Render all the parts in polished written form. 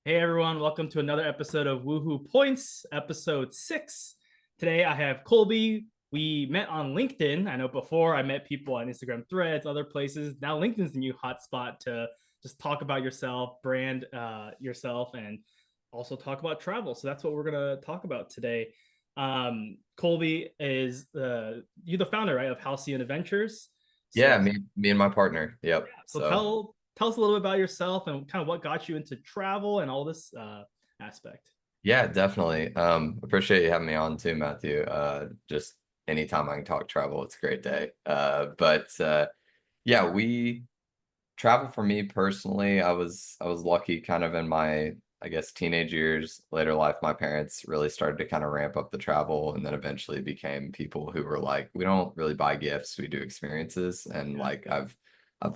Hey everyone, welcome to another episode of Woohoo Points, episode 6. Today I have Colby. We met on LinkedIn. I know before I met people on Instagram threads, other places. Now LinkedIn's the new hotspot to just talk about yourself, brand yourself, and also talk about travel. So that's what we're going to talk about today. Colby is you're the founder, right, of Halcyon Adventures. Yeah, So me and my partner. Yep. so So tell us a little bit about yourself and kind of what got you into travel and all this aspect. yeah, definitely. Appreciate you having me on too, Matthew. Just anytime I can talk travel, it's a great day. But yeah, we travel for me personally. I was lucky kind of in my, I guess, teenage years, later life, my parents really started to kind of ramp up the travel and then eventually became people who were like, we don't really buy gifts, we do experiences. And Yeah. like I've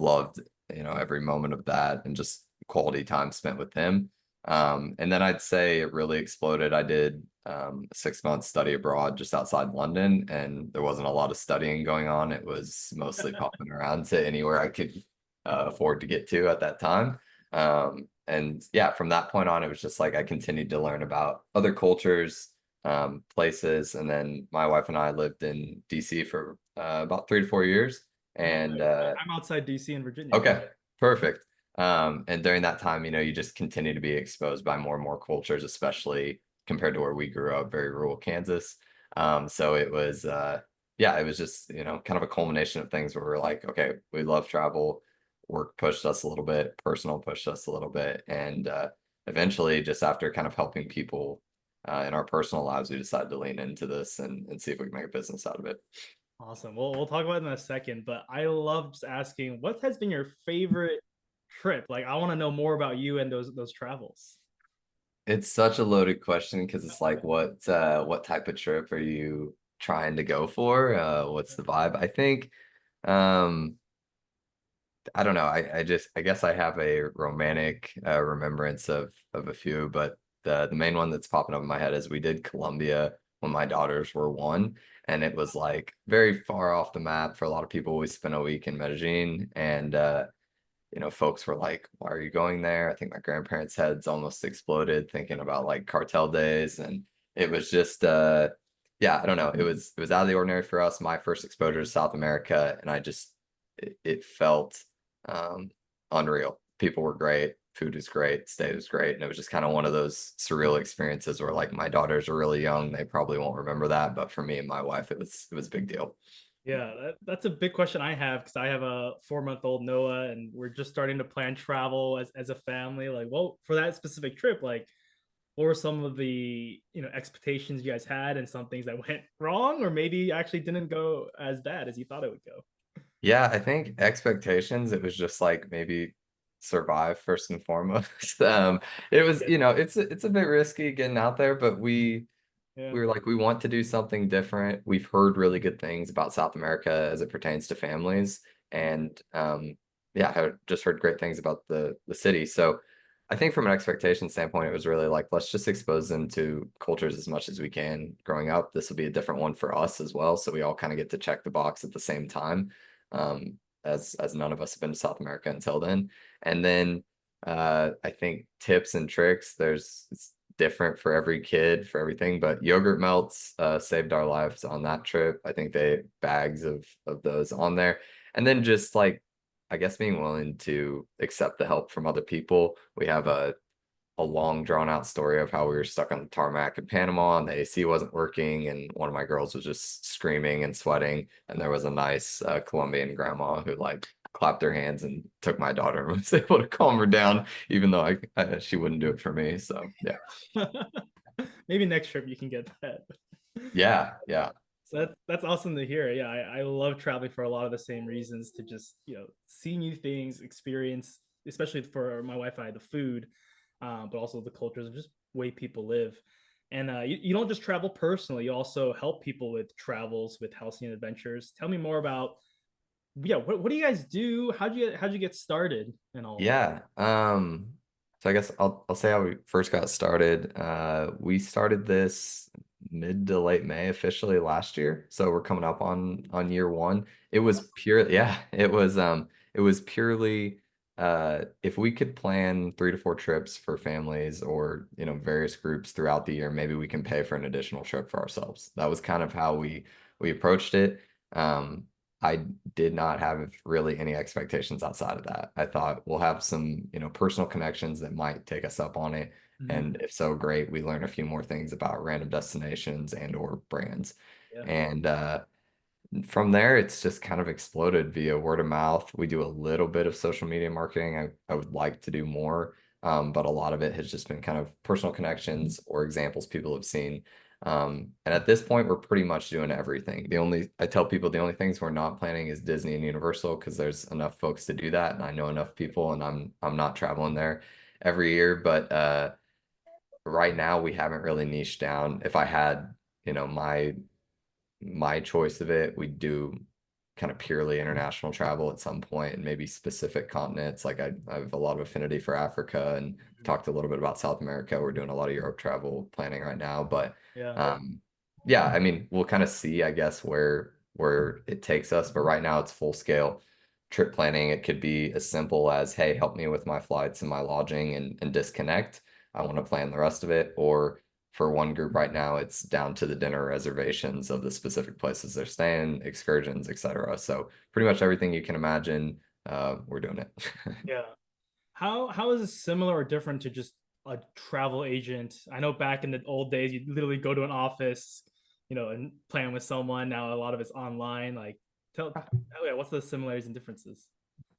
loved, every moment of that and just quality time spent with them. And then I'd say it really exploded. I did a 6 month study abroad just outside London, and there wasn't a lot of studying going on. It was mostly popping around to anywhere I could afford to get to at that time. And yeah, from that point on, it was just like I continued to learn about other cultures, places, and then my wife and I lived in DC for about 3 to 4 years. Oh, And nice. I'm outside DC in Virginia. okay, perfect. And during that time, you just continue to be exposed by more and more cultures, especially compared to where we grew up, very rural Kansas. So it was, yeah, it was just, kind of a culmination of things where we're like, okay, we love travel. Work pushed us a little bit, personal pushed us a little bit. And eventually, just after kind of helping people in our personal lives, we decided to lean into this and see if we can make a business out of it. Awesome. Well, we'll talk about it in a second, but I love just asking what has been your favorite trip? Like I want to know more about you and those travels. It's such a loaded question because it's like what type of trip are you trying to go for? What's the vibe? I think um I don't know. I guess I have a romantic remembrance of a few, but the main one that's popping up in my head is we did Colombia when my daughters were 1, and it was like very far off the map for a lot of people. We spent a week in Medellin, and folks were like, why are you going there? I think my grandparents' heads almost exploded thinking about like cartel days. And it was just yeah, I don't know. It was out of the ordinary for us, my first exposure to South America, and it felt um unreal. People were great, food was great, stay was great. And it was just kind of one of those surreal experiences where like my daughters are really young, they probably won't remember that. But for me and my wife, it was a big deal. Yeah, that's a big question I have because I have a 4-month-old Noah and we're just starting to plan travel as a family. Like, well, for that specific trip, like what were some of the expectations you guys had and some things that went wrong or maybe actually didn't go as bad as you thought it would go? Yeah, I think expectations, it was just like maybe survive first and foremost. It was, it's a bit risky getting out there, but Yeah. we were like, we want to do something different. We've heard really good things about South America as it pertains to families. And yeah, I just heard great things about the city. So I think from an expectation standpoint, it was really like, let's just expose them to cultures as much as we can growing up. This will be a different one for us as well. So we all kind of get to check the box at the same time. As none of us have been to South America until then. And then I think tips and tricks, it's different for every kid, for everything, but yogurt melts saved our lives on that trip. I think they bags of those on there. And then just like I guess being willing to accept the help from other people. We have a long drawn out story of how we were stuck on the tarmac in Panama and the AC wasn't working and one of my girls was just screaming and sweating, and there was a nice Colombian grandma who like clapped her hands and took my daughter and was able to calm her down even though she wouldn't do it for me. So yeah. Maybe next trip you can get that. Yeah, yeah. So that's awesome to hear. Yeah, I love traveling for a lot of the same reasons to just see new things, experience, especially for my wife and I, the food, but also the cultures of just way people live. And you don't just travel personally; you also help people with travels with Halcyon Adventures. Tell me more about what do you guys do? How'd you get started and all of that? Yeah. So I guess I'll say how we first got started. We started this mid to late May officially last year. So we're coming up on year 1. It was pure, yeah, it was purely if we could plan 3 to 4 trips for families or, various groups throughout the year, maybe we can pay for an additional trip for ourselves. That was kind of how we approached it. Um, I did not have really any expectations outside of that. I thought we'll have some, personal connections that might take us up on it. Mhm. And if so, great, we learn a few more things about random destinations and or brands. Yeah. And from there, it's just kind of exploded via word of mouth. We do a little bit of social media marketing. I would like to do more, but a lot of it has just been kind of personal connections or examples people have seen. And at this point, we're pretty much doing everything. I tell people the only things we're not planning is Disney and Universal because there's enough folks to do that, and I know enough people, and I'm not traveling there every year. But right now, we haven't really niched down. If I had, my choice of it, we do kind of purely international travel at some point and maybe specific continents. Like I have a lot of affinity for Africa and Mhm. talked a little bit about South America. We're doing a lot of Europe travel planning right now, but Yeah. yeah, I mean, we'll kind of see, I guess, where it takes us. But right now, it's full scale trip planning. It could be as simple as, hey, help me with my flights and my lodging and disconnect. I want to plan the rest of it. Or for one group right now, it's down to the dinner reservations of the specific places they're staying, excursions, etc. So pretty much everything you can imagine, we're doing it. Yeah. How is it similar or different to just a travel agent? I know back in the old days, you literally go to an office, and plan with someone. Now a lot of it's online. Like, yeah, what's the similarities and differences?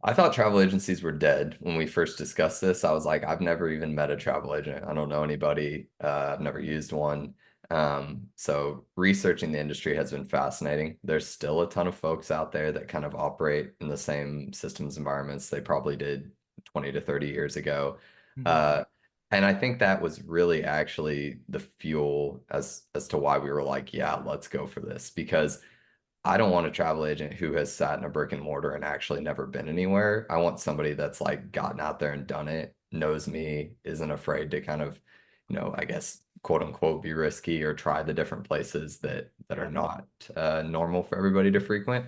I thought travel agencies were dead when we first discussed this. I was like, I've never even met a travel agent. I don't know anybody. I've never used one. So researching the industry has been fascinating. There's still a ton of folks out there that kind of operate in the same systems environments they probably did 20 to 30 years ago. Mhm. Uh, and I think that was really actually the fuel as to why we were like, yeah, let's go for this because I don't want a travel agent who has sat in a brick and mortar and actually never been anywhere. I want somebody that's like gotten out there and done it, knows me, isn't afraid to kind of, I guess, quote unquote, be risky or try the different places that Yeah. are not normal for everybody to frequent.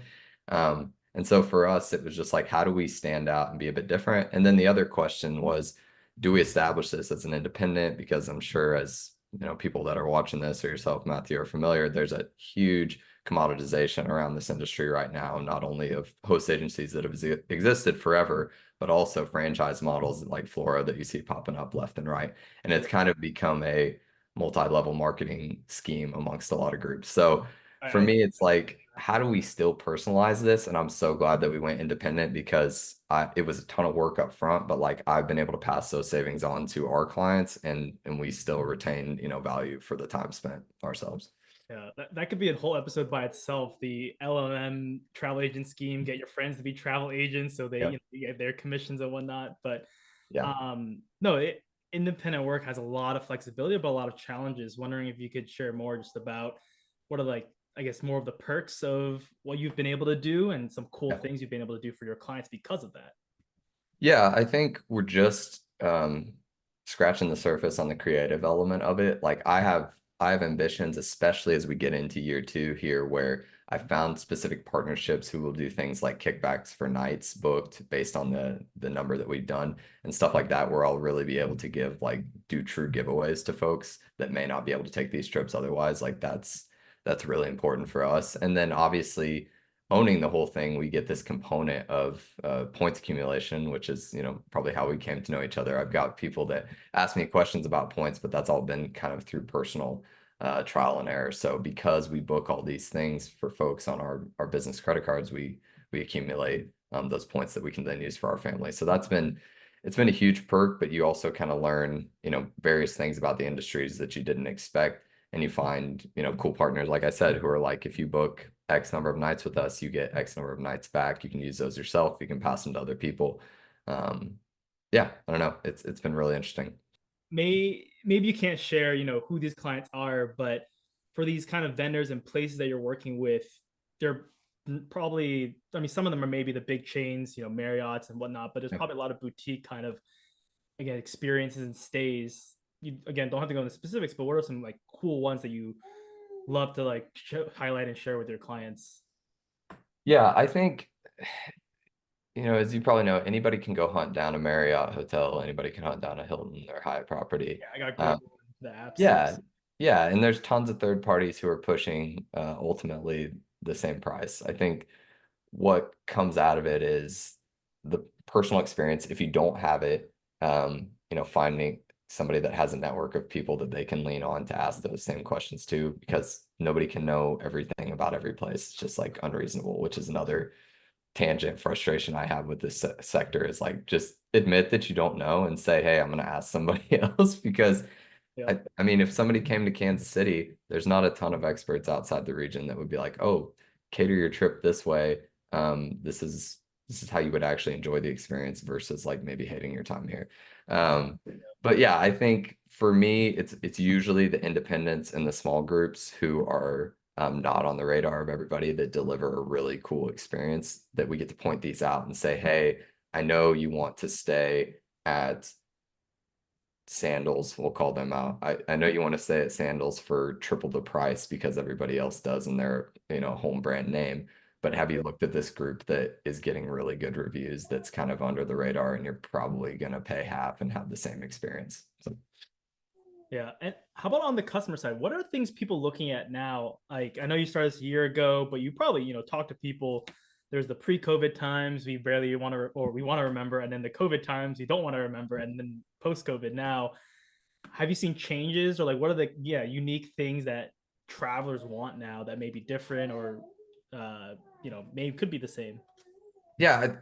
And so for us, it was just like, how do we stand out and be a bit different? And then the other question was, do we establish this as an independent? Because I'm sure as people that are watching this or yourself, Matthew, are familiar, there's a huge commoditization around this industry right now, not only of host agencies that have existed forever, but also franchise models like Flora that you see popping up left and right. And it's kind of become a multi-level marketing scheme amongst a lot of groups. So for I me, it's like, how do we still personalize this? And I'm so glad that we went independent because it was a ton of work up front, but like I've been able to pass those savings on to our clients and we still retain, value for the time spent ourselves. Yeah, that could be a whole episode by itself. The LLM travel agent scheme, get your friends to be travel agents so they Yeah. you get their commissions and whatnot. But Yeah. no, independent work has a lot of flexibility, but a lot of challenges. Wondering if you could share more just about what are like, I guess, more of the perks of what you've been able to do and some cool Yeah. things you've been able to do for your clients because of that. Yeah, I think we're just scratching the surface on the creative element of it. Like I have ambitions, especially as we get into year 2 here, where I found specific partnerships who will do things like kickbacks for nights booked based on the number that we've done and stuff like that, where I'll really be able to do true giveaways to folks that may not be able to take these trips otherwise. Like that's really important for us. And then obviously owning the whole thing, we get this component of points accumulation, which is, probably how we came to know each other. I've got people that ask me questions about points, but that's all been kind of through personal trial and error. So because we book all these things for folks on our business credit cards, we accumulate those points that we can then use for our family. So it's been a huge perk, but you also kind of learn, various things about the industries that you didn't expect and you find, cool partners, like I said, who are like, if you book X number of nights with us, you get X number of nights back. You can use those yourself. You can pass them to other people. Um, yeah, I don't know. It's been really interesting. Maybe you can't share, who these clients are, but for these kind of vendors and places that you're working with, they're probably, I mean, some of them are maybe the big chains, Marriott's and whatnot, but there's Yeah. probably a lot of boutique kind of, again, experiences and stays. You again don't have to go into specifics, but what are some like cool ones that you love to like highlight and share with your clients? Yeah, I think as you probably know, anybody can go hunt down a Marriott hotel, anybody can hunt down a Hilton or Hyatt property. Yeah, I got Um, Google the apps. yeah, yeah, and there's tons of third parties who are pushing ultimately the same price. I think what comes out of it is the personal experience. If you don't have it, finding somebody that has a network of people that they can lean on to ask those same questions to, because nobody can know everything about every place. It's just like unreasonable, which is another tangent frustration I have with this sector is like just admit that you don't know and say, hey, I'm going to ask somebody else because Yeah. I mean, if somebody came to Kansas City, there's not a ton of experts outside the region that would be like, oh, cater your trip this way. This is how you would actually enjoy the experience versus like maybe hating your time here. Um, but yeah, I think for me, it's usually the independents and the small groups who are not on the radar of everybody that deliver a really cool experience that we get to point these out and say, hey, I know you want to stay at Sandals, we'll call them out. I know you want to stay at Sandals for triple the price because everybody else does in their, home brand name. But have you looked at this group that is getting really good reviews that's kind of under the radar and you're probably going to pay half and have the same experience? So Yeah. And how about on the customer side? What are things people looking at now? Like, I know you started this a year ago, but you probably, talk to people. There's the pre-COVID times we barely want to, or we want to remember, and then the COVID times we don't want to remember, and then post-COVID now. Have you seen changes, or like what are the unique things that travelers want now that may be different, or maybe could be the same? yeah,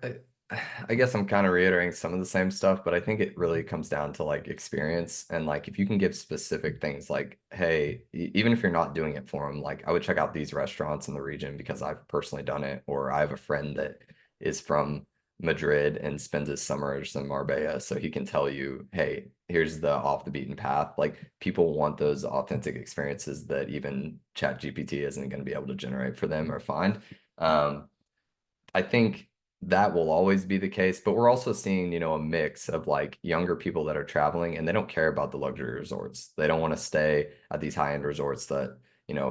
I guess I'm kind of reiterating some of the same stuff, but I think it really comes down to like experience and like if you can give specific things like, hey, even if you're not doing it for them, like I would check out these restaurants in the region because I've personally done it, or I have a friend that is from Madrid and spends his summers in Marbella, so he can tell you, hey, here's the off the beaten path. Like people want those authentic experiences that even ChatGPT isn't going to be able to generate for them or find. Um, I think that will always be the case, but we're also seeing, a mix of like younger people that are traveling and they don't care about the luxury resorts. They don't want to stay at these high-end resorts that,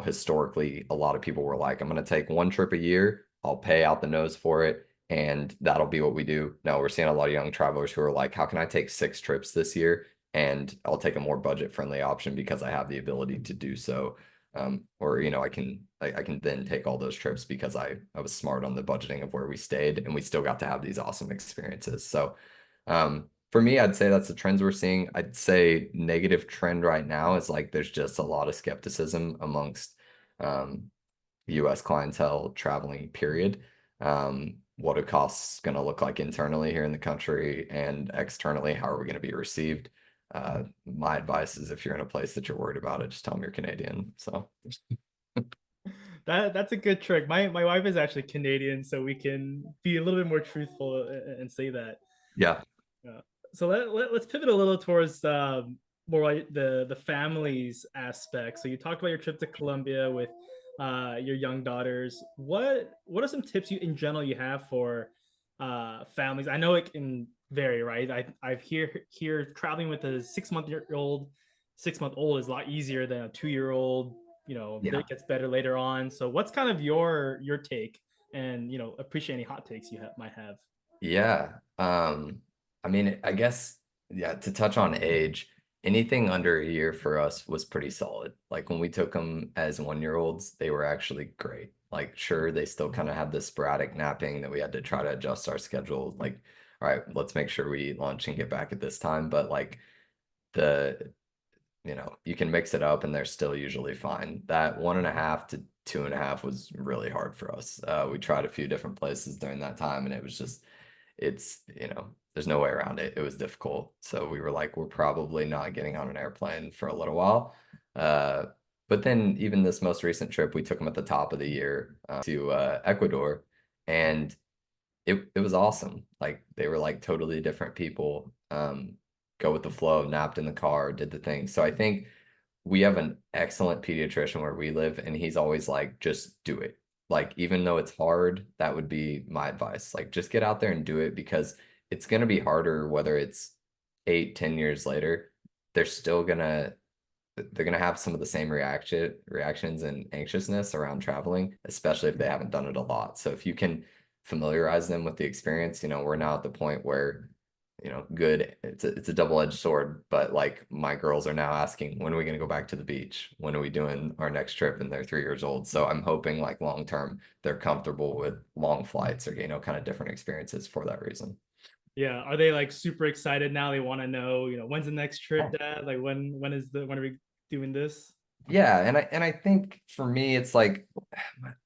historically a lot of people were like, I'm going to take one trip a year, I'll pay out the nose for it, and that'll be what we do. No, we're seeing a lot of young travelers who are like, how can I take 6 trips this year? And I'll take a more budget-friendly option because I have the ability to do so. Or I can then take all those trips because I was smart on the budgeting of where we stayed and we still got to have these awesome experiences. So for me, I'd say that's the trends we're seeing. I'd say negative trend right now is like there's just a lot of skepticism amongst US clientele traveling, period. What a cost's going to look like internally here in the country and externally, how are we going to be received? My advice is if you're in a place that you're worried about it, just tell them you're Canadian. So That's a good trick. My wife is actually Canadian, so we can be a little bit more truthful and say that. yeah, So let's pivot a little towards more like the families aspect. So you talked about your trip to Colombia with your young daughters. What are some tips you in general you have for families? I know it can vary, right? I've here traveling with a 6 month old is a lot easier than a 2 year old. yeah, That gets better later on. So what's kind of your take, and appreciate any hot takes you might have. yeah. I mean, I guess, yeah, to touch on age, anything under a year for us was pretty solid. Like when we took them as 1-year-olds, they were actually great. Like, sure, they still kind of had this sporadic napping that we had to try to adjust our schedule. Like, all right, let's make sure we eat lunch and get back at this time. But like the you can mix it up and they're still usually fine. That 1.5 to 2.5 was really hard for us. We tried a few different places during that time and it was just, there's no way around it. It was difficult. So we were like, we're probably not getting on an airplane for a little while. Uh, but then even this most recent trip, we took them at the top of the year to Ecuador and it was awesome. Like they were like totally different people. Go with the flow, napped in the car, did the thing. So I think we have an excellent pediatrician where we live, and he's always like, just do it. Like, even though it's hard, that would be my advice. Like, just get out there and do it because it's gonna be harder, whether it's 8, 10 years later. They're still gonna have some of the same reactions and anxiousness around traveling, especially if they haven't done it a lot. So if you can familiarize them with the experience. We're now at the point where, good, it's a double-edged sword, but like my girls are now asking, when are we going to go back to the beach? When are we doing our next trip? And they're 3 years old. So I'm hoping like long term they're comfortable with long flights or, kind of different experiences for that reason. Yeah. Are they like super excited now? They want to know, when's the next trip, Dad? Like when are we doing this? Yeah, and I think for me it's like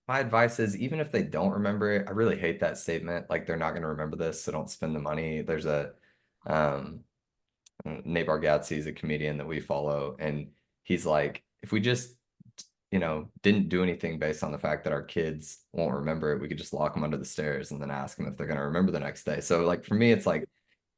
my advice is even if they don't remember it, I really hate that statement. Like they're not going to remember this, so don't spend the money. There's a um Nate Bargatze is a comedian that we follow, and he's like, if we just, didn't do anything based on the fact that our kids won't remember it, we could just lock them under the stairs and then ask them if they're going to remember the next day. So like for me, it's like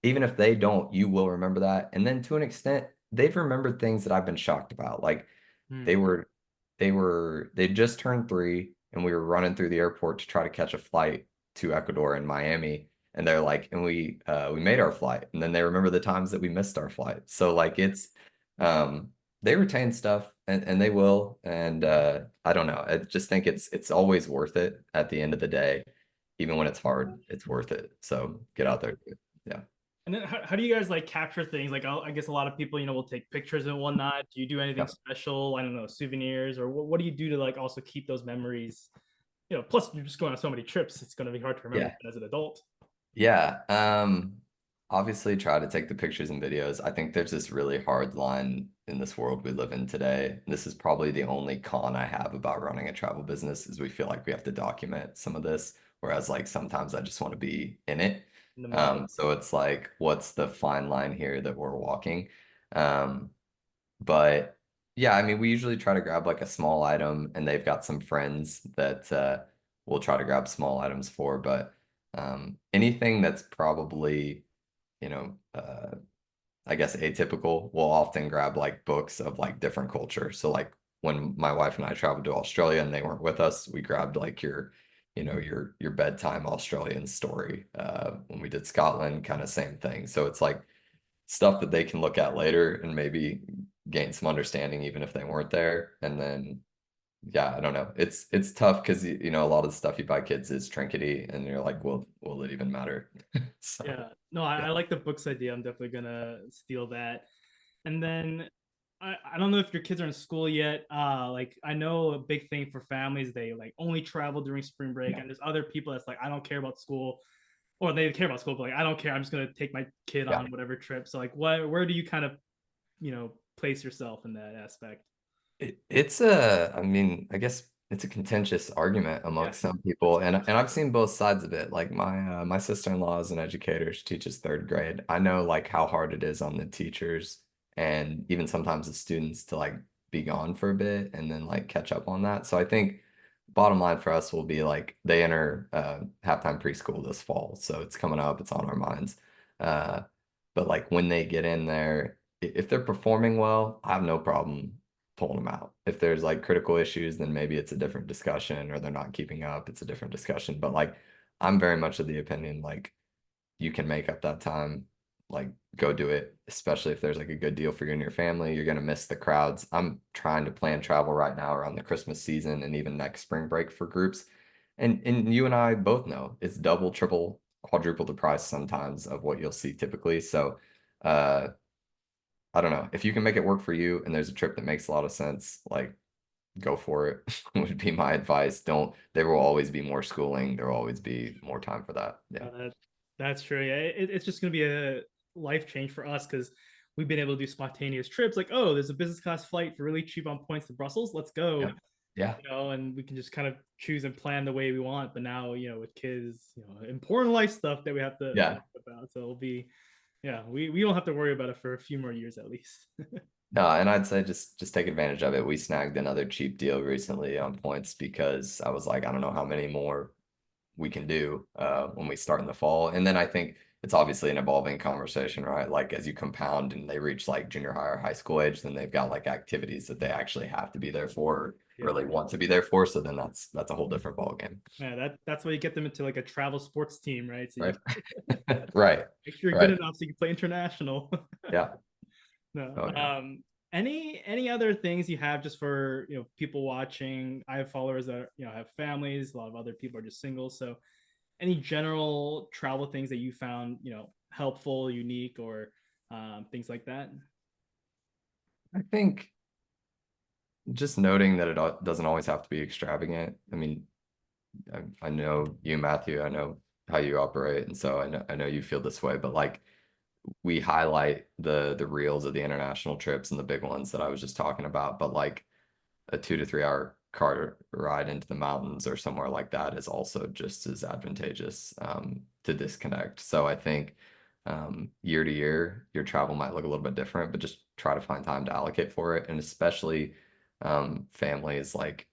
even if they don't, you will remember that. And then to an extent, they've remembered things that I've been shocked about. Like Hmm. they were they just turned 3 and we were running through the airport to try to catch a flight to Ecuador and Miami. And they're like, and we made our flight. And then they remember the times that we missed our flight. So like it's um they retain stuff and they will. And I don't know. I just think it's always worth it at the end of the day. Even when it's hard, it's worth it. So get Yeah. out there. Yeah. And then how do you guys like capture things? Like I guess a lot of people, will take pictures and whatnot. Do you do anything Yeah. special? I don't know, souvenirs, or what do you do to like also keep those memories? Plus you're just going on so many trips, it's going to be hard to remember Yeah. as an adult. Yeah. Obviously try to take the pictures and videos. I think there's this really hard line in this world we live in today. This is probably the only con I have about running a travel business is we feel like we have to document some of this, whereas like sometimes I just want to be in it. In the moment. So it's like, what's the fine line here that we're walking? Um, but yeah, I mean, we usually try to grab like a small item, and they've got some friends that we'll try to grab small items for. But anything that's probably, you know, uh, I guess atypical, we'll often grab like books of like different culture. So like when my wife and I traveled to Australia and they weren't with us, we grabbed like your bedtime Australian story. When we did Scotland, kind of same thing. So it's like stuff that they can look at later and maybe gain some understanding even if they weren't there. And then yeah, I don't know. It's tough because a lot of the stuff you buy kids is trinkety and you're like, well, will it even matter? So Yeah. No, yeah. I like the books idea. I'm definitely gonna steal that. And then I don't know if your kids are in school yet. Like I know a big thing for families, they like only travel during spring break, Yeah. and there's other people that's like, I don't care about school, or they care about school, but like I don't care. I'm just gonna take my kid Yeah. on whatever trip. So like, where do you kind of place yourself in that aspect? I mean, I guess it's a contentious argument Yeah, amongst some that's people, and I've seen both sides of it. Like my sister-in-law is an educator, she teaches third grade. I know like how hard it is on the teachers and even sometimes the students to like be gone for a bit and then like catch up on that. So I think bottom line for us will be like they enter halftime preschool this fall, so it's coming up, it's on our minds. Uh, but like when they get in there, if they're performing well, I have no problem pulling them out. If there's like critical issues, then maybe it's a different discussion, or they're not keeping up, it's a different discussion. But like, I'm very much of the opinion like you can make up that time, like go do it, especially if there's like a good deal for you and your family. You're gonna miss the crowds. I'm trying to plan travel right now around the Christmas season and even next spring break for groups. And you and I both know it's double, triple, quadruple the price sometimes of what you'll see typically. So uh I don't know. If you can make it work for you and there's a trip that makes a lot of sense, like go for it would be my advice. Don't, there will always be more schooling. There will always be more time for that. Yeah. that, that's true. Yeah, it's just gonna be a life change for us because we've been able to do spontaneous trips. Like, oh, there's a business class flight for really cheap on points to Brussels. Let's go. Yeah. Yeah. And we can just kind of choose and plan the way we want. But now, with kids, important life stuff that we have to Yeah. think about. So it'll be, yeah, we don't have to worry about it for a few more years at least. No, and I'd say just take advantage of it. We snagged another cheap deal recently on points because I was like, I don't know how many more we can do when we start in the fall. And then I think it's obviously an evolving conversation, right? Like as you compound and they reach like junior high or high school age, then they've got like activities that they actually have to be there for, or Yeah. really want to be there for. So then that's a whole different ball game. Yeah, that's why you get them into like a travel sports team, right? So you Right. Right. make sure you're good Right. enough so you can play international. Yeah. No. Oh yeah. Any other things you have just for people watching? I have followers that have families. A lot of other people are just single. So any general travel things that you found, helpful, unique, or things like that? I think just noting that doesn't always have to be extravagant. I mean, I know you, Matthew, I know how you operate, and so I know you feel this way, but like we highlight the reels of the international trips and the big ones that I was just talking about, but like a 2 to 3 hour car ride into the mountains or somewhere like that is also just as advantageous to disconnect. So I think year to year, your travel might look a little bit different, but just try to find time to allocate for it. And especially families, like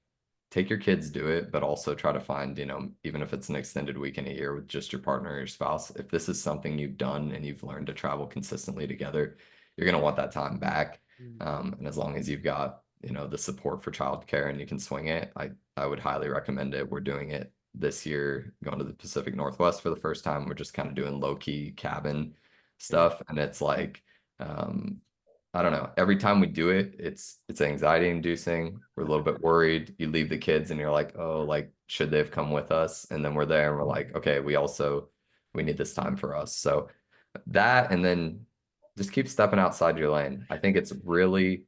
take your kids, do it, but also try to find, even if it's an extended weekend a year with just your partner or your spouse, if this is something you've done and you've learned to travel consistently together, you're going to want that time back. And as long as you've got, the support for childcare and you can swing it, I would highly recommend it. We're doing it this year, going to the Pacific Northwest for the first time. We're just kind of doing low-key cabin stuff. And it's like, I don't know. Every time we do it, it's anxiety inducing. We're a little bit worried. You leave the kids and you're like, oh, like should they have come with us? And then we're there and we're like, okay, we need this time for us. So that, and then just keep stepping outside your lane. I think it's really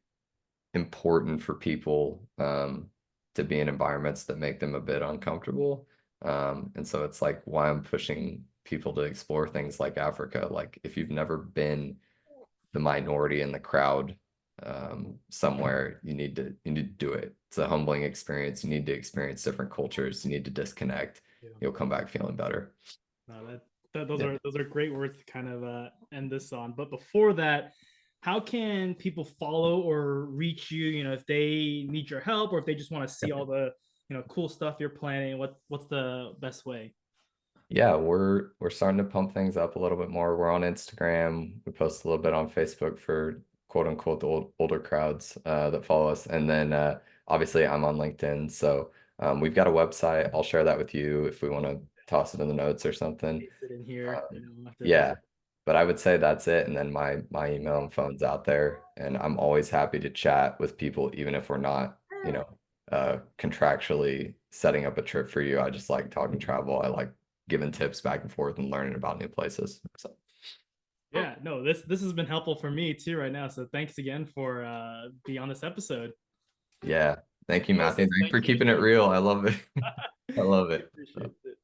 important for people to be in environments that make them a bit uncomfortable. And so it's like why I'm pushing people to explore things like Africa. Like if you've never been the minority in the crowd somewhere, you need to do it. It's a humbling experience. You need to experience different cultures. You need to disconnect. Yeah. You'll come back feeling better. No, those Yeah. are great words to kind of end this on. But before that, how can people follow or reach you? If they need your help or if they just want to see all the cool stuff you're planning. What's the best way? Yeah, we're starting to pump things up a little bit more. We're on Instagram. We post a little bit on Facebook for quote unquote the older crowds that follow us. And then obviously I'm on LinkedIn. So we've got a website. I'll share that with you if we want to toss it in the notes or something. Paste it in here. Yeah, but I would say that's it. And then my email and phone's out there. And I'm always happy to chat with people, even if we're not, contractually setting up a trip for you. I just like talking travel. I like giving tips back and forth and learning about new places. So Yeah, no, this has been helpful for me too right now. So thanks again for being on this episode. yeah, thank you, Yes, Matthew. Thanks thank for you. keeping it real. I love it. I love I it. appreciate So. it.